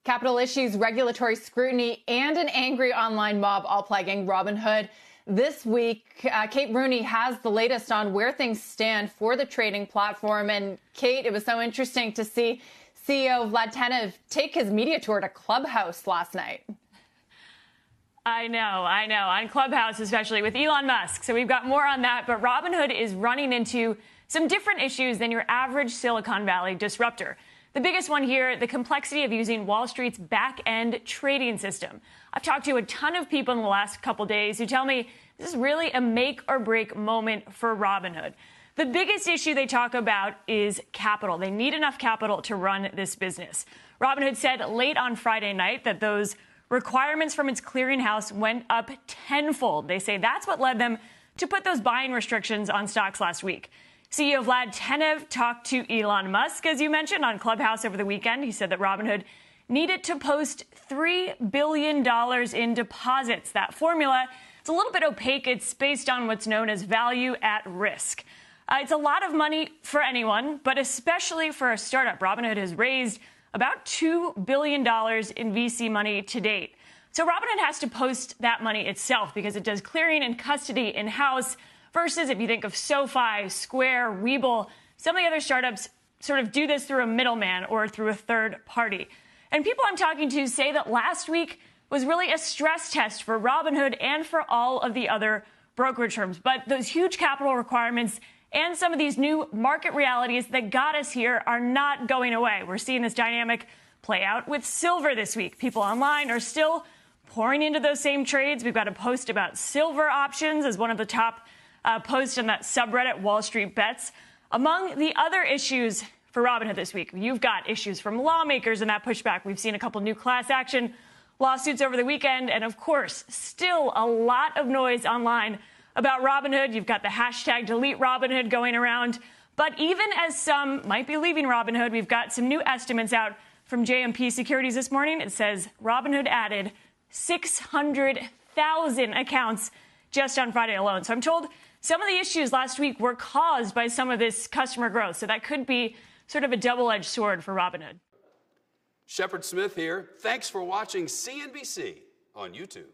Capital issues, regulatory scrutiny, and an angry online mob all plaguing Robinhood. This week, Kate Rooney has the latest on where things stand for the trading platform. And Kate, it was so interesting to see CEO Vlad Tenev take his media tour to Clubhouse last night. I know. On Clubhouse, especially with Elon Musk. So we've got more on that. But Robinhood is running into some different issues than your average Silicon Valley disruptor. The biggest one here, the complexity of using Wall Street's back-end trading system. I've talked to a ton of people in the last couple days who tell me this is really a make-or-break moment for Robinhood. The biggest issue they talk about is capital. They need enough capital to run this business. Robinhood said late on Friday night that those requirements from its clearinghouse went up tenfold. They say that's what led them to put those buying restrictions on stocks last week. CEO Vlad Tenev talked to Elon Musk, as you mentioned, on Clubhouse over the weekend. He said that Robinhood needed to post $3 billion in deposits. That formula is a little bit opaque. It's based on what's known as value at risk. It's a lot of money for anyone, but especially for a startup. Robinhood has raised about $2 billion in VC money to date. So Robinhood has to post that money itself because it does clearing and custody in-house. Versus if you think of SoFi, Square, Webull, some of the other startups sort of do this through a middleman or through a third party. And people I'm talking to say that last week was really a stress test for Robinhood and for all of the other brokerage firms. But those huge capital requirements and some of these new market realities that got us here are not going away. We're seeing this dynamic play out with silver this week. People online are still pouring into those same trades. We've got a post about silver options as one of the top post on that subreddit, WallStreetBets. Among the other issues for Robinhood this week, you've got issues from lawmakers and that pushback. We've seen a couple new class action lawsuits over the weekend. And of course, still a lot of noise online about Robinhood. You've got the hashtag delete Robinhood going around. But even as some might be leaving Robinhood, we've got some new estimates out from JMP Securities this morning. It says Robinhood added 600,000 accounts just on Friday alone. So I'm told some of the issues last week were caused by some of this customer growth. So that could be sort of a double-edged sword for Robinhood. Shepard Smith here. Thanks for watching CNBC on YouTube.